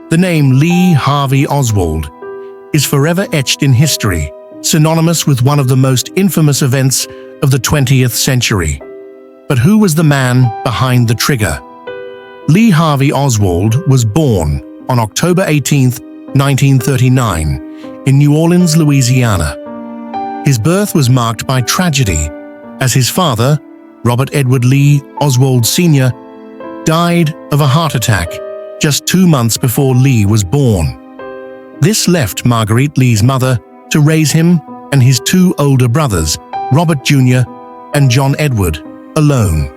The name Lee Harvey Oswald is forever etched in history, synonymous with one of the most infamous events of the 20th century. But who was the man behind the trigger? Lee Harvey Oswald was born on October 18, 1939, in New Orleans, Louisiana. His birth was marked by tragedy, as his father, Robert Edward Lee Oswald Sr., died of a heart attack just 2 months before Lee was born. This left Marguerite, Lee's mother, to raise him and his 2 older brothers, Robert Jr. and John Edward, alone.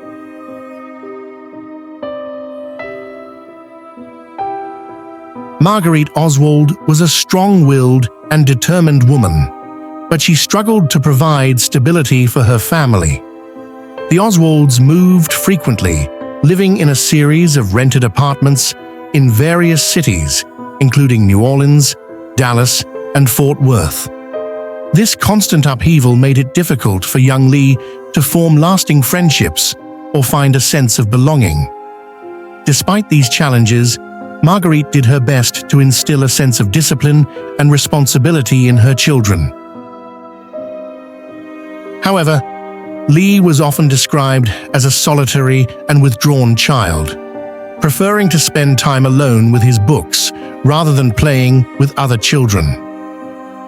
Marguerite Oswald was a strong-willed and determined woman, but she struggled to provide stability for her family. The Oswalds moved frequently, living in a series of rented apartments in various cities, including New Orleans, Dallas, and Fort Worth. This constant upheaval made it difficult for young Lee to form lasting friendships or find a sense of belonging. Despite these challenges, Marguerite did her best to instill a sense of discipline and responsibility in her children. However, Lee was often described as a solitary and withdrawn child, preferring to spend time alone with his books rather than playing with other children.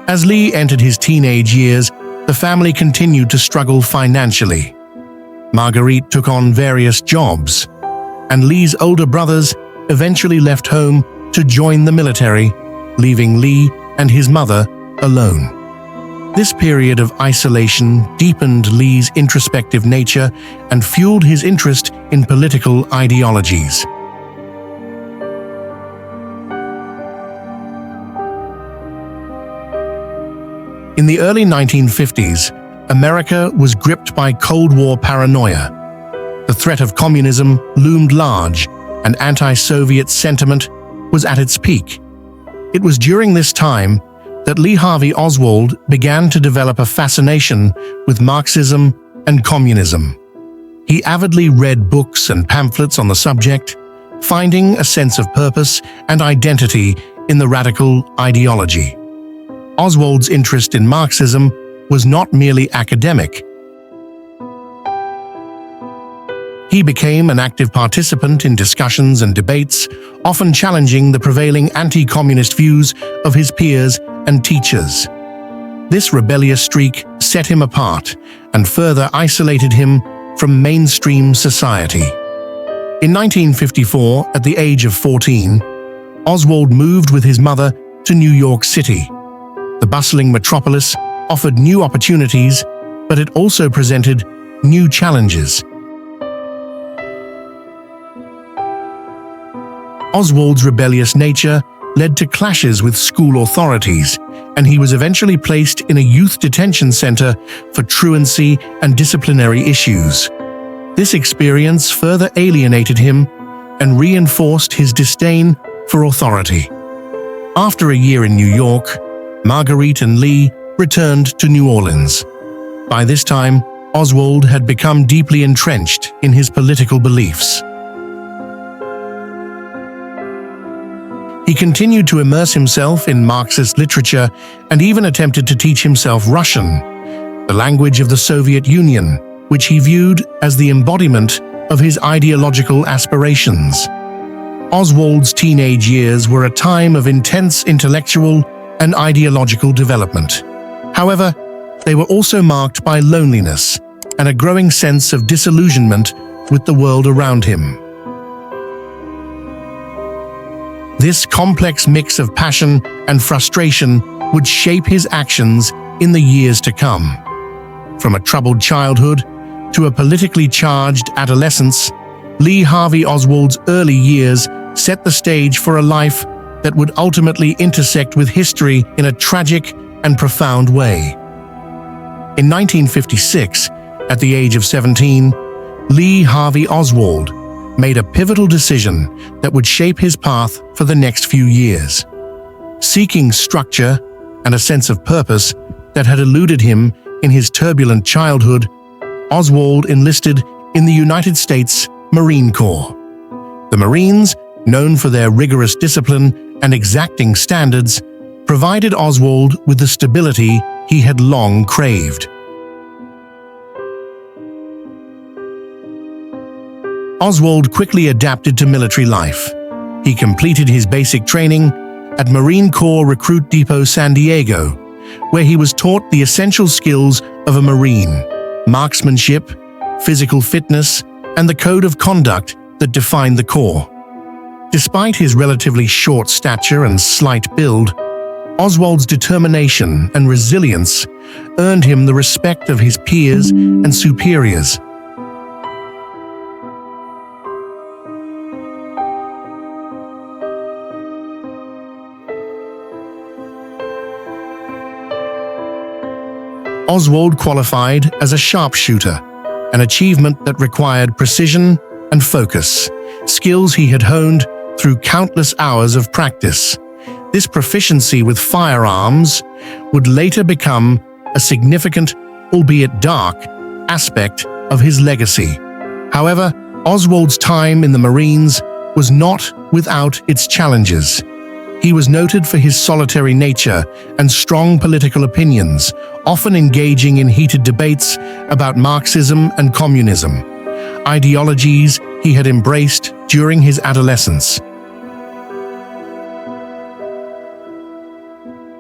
As Lee entered his teenage years, the family continued to struggle financially. Marguerite took on various jobs, and Lee's older brothers eventually left home to join the military, leaving Lee and his mother alone. This period of isolation deepened Lee's introspective nature and fueled his interest in political ideologies. In the early 1950s, America was gripped by Cold War paranoia. The threat of communism loomed large, and anti-Soviet sentiment was at its peak. It was during this time that Lee Harvey Oswald began to develop a fascination with Marxism and communism. He avidly read books and pamphlets on the subject, finding a sense of purpose and identity in the radical ideology. Oswald's interest in Marxism was not merely academic. He became an active participant in discussions and debates, often challenging the prevailing anti-communist views of his peers and teachers. This rebellious streak set him apart and further isolated him from mainstream society. In 1954, at the age of 14, Oswald moved with his mother to New York City. The bustling metropolis offered new opportunities, but it also presented new challenges. Oswald's rebellious nature led to clashes with school authorities, and he was eventually placed in a youth detention center for truancy and disciplinary issues. This experience further alienated him and reinforced his disdain for authority. After a year in New York, Marguerite and Lee returned to New Orleans. By this time, Oswald had become deeply entrenched in his political beliefs. He continued to immerse himself in Marxist literature and even attempted to teach himself Russian, the language of the Soviet Union, which he viewed as the embodiment of his ideological aspirations. Oswald's teenage years were a time of intense intellectual and ideological development. However, they were also marked by loneliness and a growing sense of disillusionment with the world around him. This complex mix of passion and frustration would shape his actions in the years to come. From a troubled childhood to a politically charged adolescence, Lee Harvey Oswald's early years set the stage for a life that would ultimately intersect with history in a tragic and profound way. In 1956, at the age of 17, Lee Harvey Oswald made a pivotal decision that would shape his path for the next few years. Seeking structure and a sense of purpose that had eluded him in his turbulent childhood, Oswald enlisted in the United States Marine Corps. The Marines, known for their rigorous discipline and exacting standards provided Oswald with the stability he had long craved. Oswald quickly adapted to military life. He completed his basic training at Marine Corps Recruit Depot San Diego, where he was taught the essential skills of a Marine: marksmanship, physical fitness, and the code of conduct that defined the Corps. Despite his relatively short stature and slight build, Oswald's determination and resilience earned him the respect of his peers and superiors. Oswald qualified as a sharpshooter, an achievement that required precision and focus, skills he had honed through countless hours of practice. This proficiency with firearms would later become a significant, albeit dark, aspect of his legacy. However, Oswald's time in the Marines was not without its challenges. He was noted for his solitary nature and strong political opinions, often engaging in heated debates about Marxism and communism, ideologies he had embraced during his adolescence.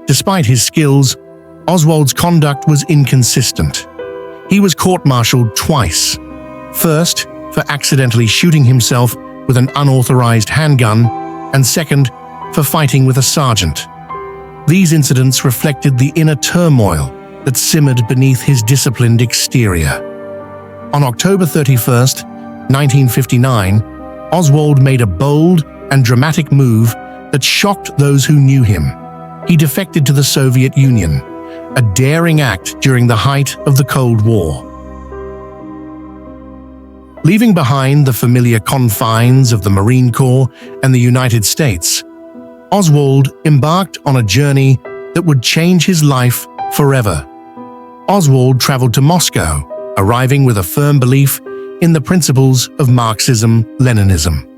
Despite his skills, Oswald's conduct was inconsistent. He was court-martialed twice. First, for accidentally shooting himself with an unauthorized handgun, and second, for fighting with a sergeant. These incidents reflected the inner turmoil that simmered beneath his disciplined exterior. On October 31st, 1959, Oswald made a bold and dramatic move that shocked those who knew him. He defected to the Soviet Union, a daring act during the height of the Cold War. Leaving behind the familiar confines of the Marine Corps and the United States, Oswald embarked on a journey that would change his life forever. Oswald traveled to Moscow, arriving with a firm belief in the principles of Marxism-Leninism.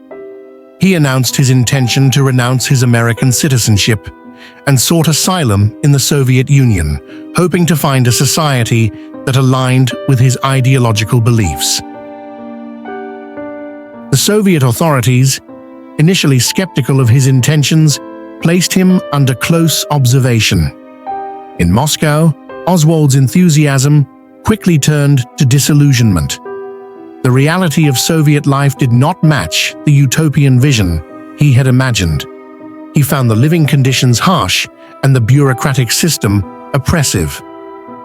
He announced his intention to renounce his American citizenship and sought asylum in the Soviet Union, hoping to find a society that aligned with his ideological beliefs. The Soviet authorities, initially skeptical of his intentions, placed him under close observation. In Moscow, Oswald's enthusiasm quickly turned to disillusionment. The reality of Soviet life did not match the utopian vision he had imagined. He found the living conditions harsh and the bureaucratic system oppressive.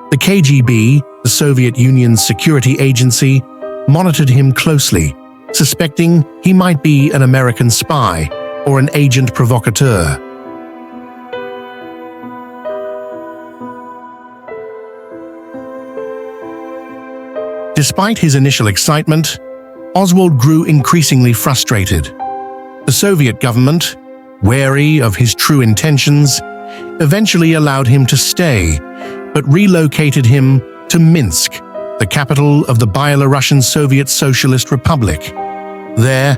The KGB, the Soviet Union's security agency, monitored him closely, suspecting he might be an American spy or an agent provocateur. Despite his initial excitement, Oswald grew increasingly frustrated. The Soviet government, wary of his true intentions, eventually allowed him to stay, but relocated him to Minsk, the capital of the Belarusian Soviet Socialist Republic. There,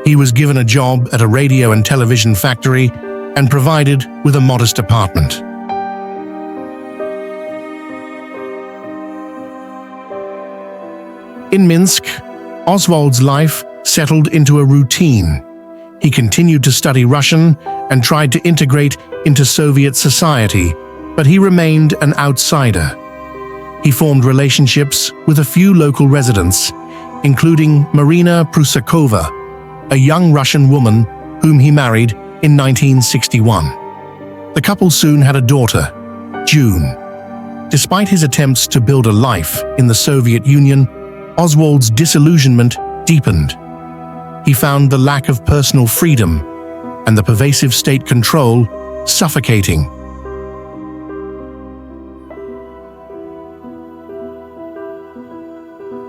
he was given a job at a radio and television factory and provided with a modest apartment. In Minsk, Oswald's life settled into a routine. He continued to study Russian and tried to integrate into Soviet society, but he remained an outsider. He formed relationships with a few local residents, including Marina Prusakova, a young Russian woman whom he married in 1961. The couple soon had a daughter, June. Despite his attempts to build a life in the Soviet Union, Oswald's disillusionment deepened. He found the lack of personal freedom and the pervasive state control suffocating.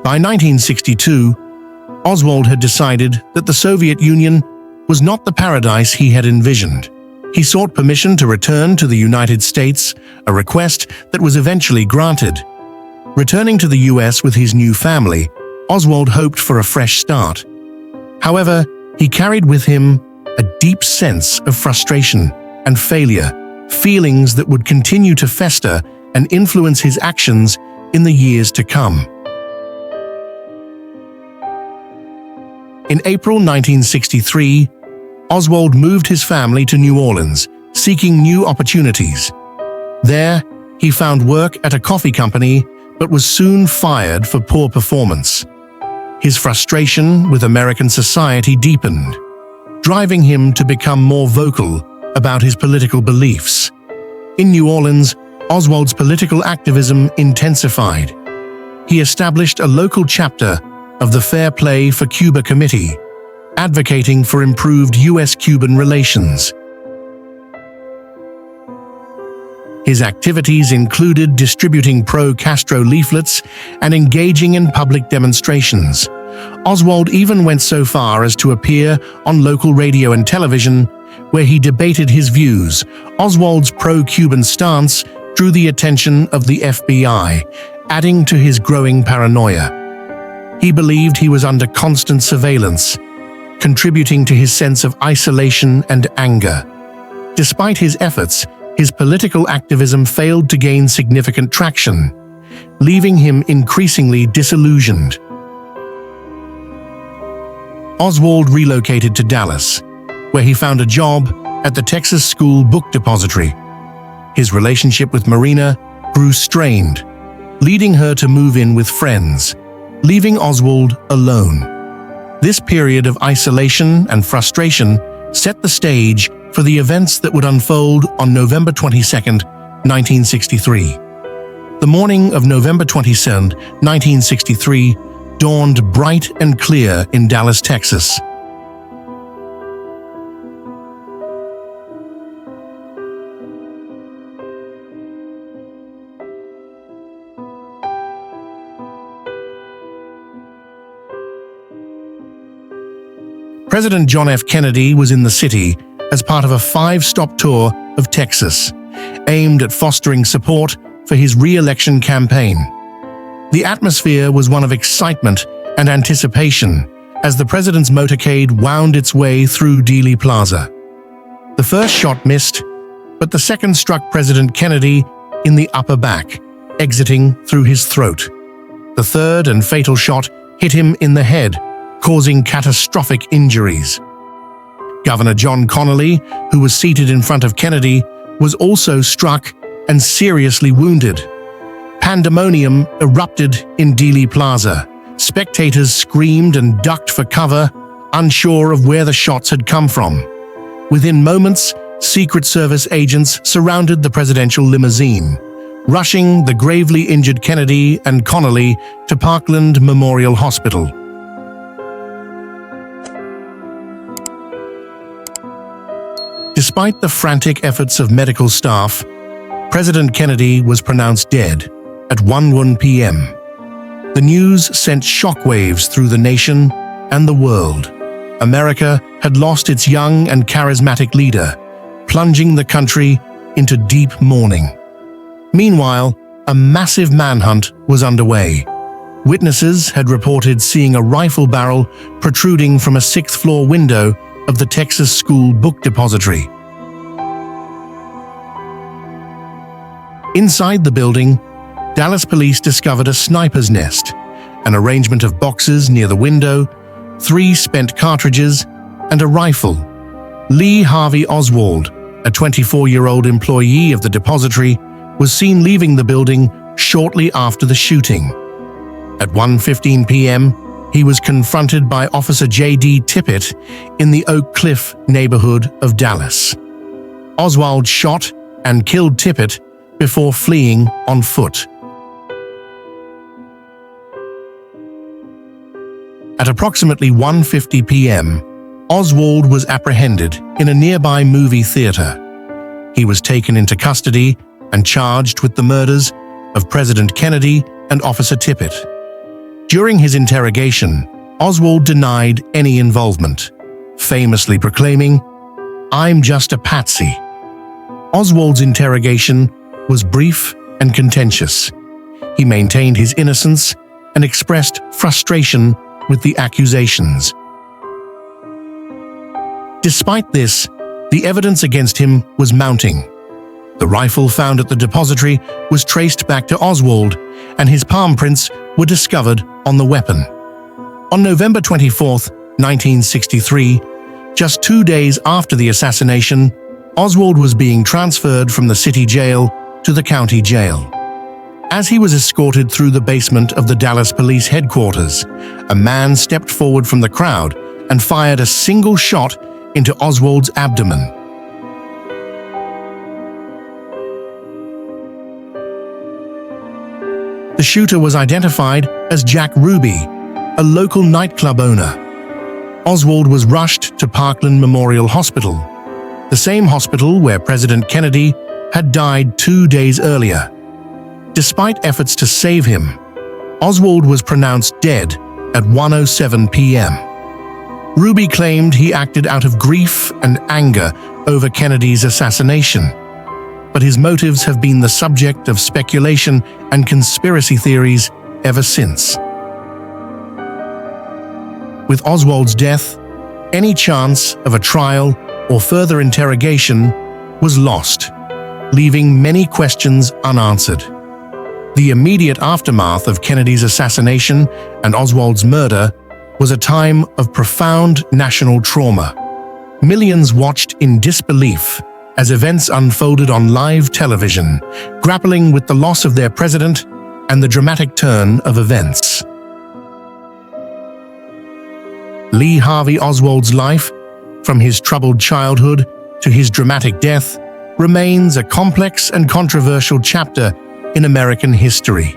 By 1962, Oswald had decided that the Soviet Union was not the paradise he had envisioned. He sought permission to return to the United States, a request that was eventually granted. Returning to the US with his new family, Oswald hoped for a fresh start. However, he carried with him a deep sense of frustration and failure, feelings that would continue to fester and influence his actions in the years to come. In April 1963, Oswald moved his family to New Orleans, seeking new opportunities. There, he found work at a coffee company, but was soon fired for poor performance. His frustration with American society deepened, driving him to become more vocal about his political beliefs. In New Orleans, Oswald's political activism intensified. He established a local chapter of the Fair Play for Cuba Committee, advocating for improved U.S.-Cuban relations. His activities included distributing pro-Castro leaflets and engaging in public demonstrations. Oswald even went so far as to appear on local radio and television, where he debated his views. Oswald's pro-Cuban stance drew the attention of the FBI, adding to his growing paranoia. He believed he was under constant surveillance, contributing to his sense of isolation and anger. Despite his efforts, his political activism failed to gain significant traction, leaving him increasingly disillusioned. Oswald relocated to Dallas, where he found a job at the Texas School Book Depository. His relationship with Marina grew strained, leading her to move in with friends, leaving Oswald alone. This period of isolation and frustration set the stage for the events that would unfold on November 22, 1963. The morning of November 22, 1963, dawned bright and clear in Dallas, Texas. President John F. Kennedy was in the city as part of a 5-stop tour of Texas, aimed at fostering support for his re-election campaign. The atmosphere was one of excitement and anticipation as the president's motorcade wound its way through Dealey Plaza. The first shot missed, but the second struck President Kennedy in the upper back, exiting through his throat. The third and fatal shot hit him in the head, causing catastrophic injuries. Governor John Connally, who was seated in front of Kennedy, was also struck and seriously wounded. Pandemonium erupted in Dealey Plaza. Spectators screamed and ducked for cover, unsure of where the shots had come from. Within moments, Secret Service agents surrounded the presidential limousine, rushing the gravely injured Kennedy and Connally to Parkland Memorial Hospital. Despite the frantic efforts of medical staff, President Kennedy was pronounced dead at 1:01 p.m. The news sent shockwaves through the nation and the world. America had lost its young and charismatic leader, plunging the country into deep mourning. Meanwhile, a massive manhunt was underway. Witnesses had reported seeing a rifle barrel protruding from a 6th-floor window of the Texas School Book Depository. Inside the building, Dallas police discovered a sniper's nest, an arrangement of boxes near the window, 3 spent cartridges, and a rifle. Lee Harvey Oswald, a 24-year-old employee of the depository, was seen leaving the building shortly after the shooting. At 1:15 p.m., he was confronted by Officer J.D. Tippit in the Oak Cliff neighborhood of Dallas. Oswald shot and killed Tippit before fleeing on foot. At approximately 1:50 p.m., Oswald was apprehended in a nearby movie theater. He was taken into custody and charged with the murders of President Kennedy and Officer Tippit. During his interrogation, Oswald denied any involvement, famously proclaiming, "I'm just a patsy." Oswald's interrogation was brief and contentious. He maintained his innocence and expressed frustration with the accusations. Despite this, the evidence against him was mounting. The rifle found at the depository was traced back to Oswald, and his palm prints were discovered on the weapon. On November 24, 1963, just 2 days after the assassination, Oswald was being transferred from the city jail to the county jail. As he was escorted through the basement of the Dallas police headquarters, a man stepped forward from the crowd and fired a single shot into Oswald's abdomen. The shooter was identified as Jack Ruby, a local nightclub owner. Oswald was rushed to Parkland Memorial Hospital, the same hospital where President Kennedy had died 2 days earlier. Despite efforts to save him, Oswald was pronounced dead at 1:07 p.m. Ruby claimed he acted out of grief and anger over Kennedy's assassination, but his motives have been the subject of speculation and conspiracy theories ever since. With Oswald's death, any chance of a trial or further interrogation was lost, leaving many questions unanswered. The immediate aftermath of Kennedy's assassination and Oswald's murder was a time of profound national trauma. Millions watched in disbelief as events unfolded on live television, grappling with the loss of their president and the dramatic turn of events. Lee Harvey Oswald's life, from his troubled childhood to his dramatic death, remains a complex and controversial chapter in American history.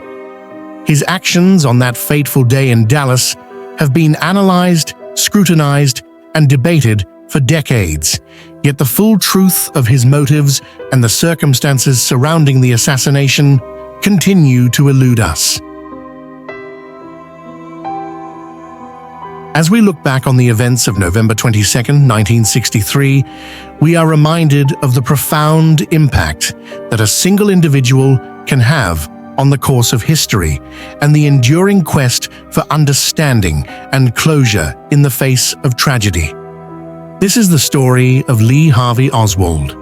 His actions on that fateful day in Dallas have been analyzed, scrutinized, and debated for decades, yet the full truth of his motives and the circumstances surrounding the assassination continue to elude us. As we look back on the events of November 22, 1963, we are reminded of the profound impact that a single individual can have on the course of history and the enduring quest for understanding and closure in the face of tragedy. This is the story of Lee Harvey Oswald,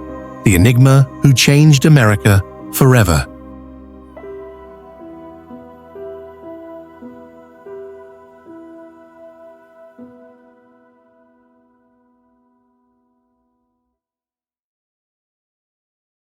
the enigma who changed America forever.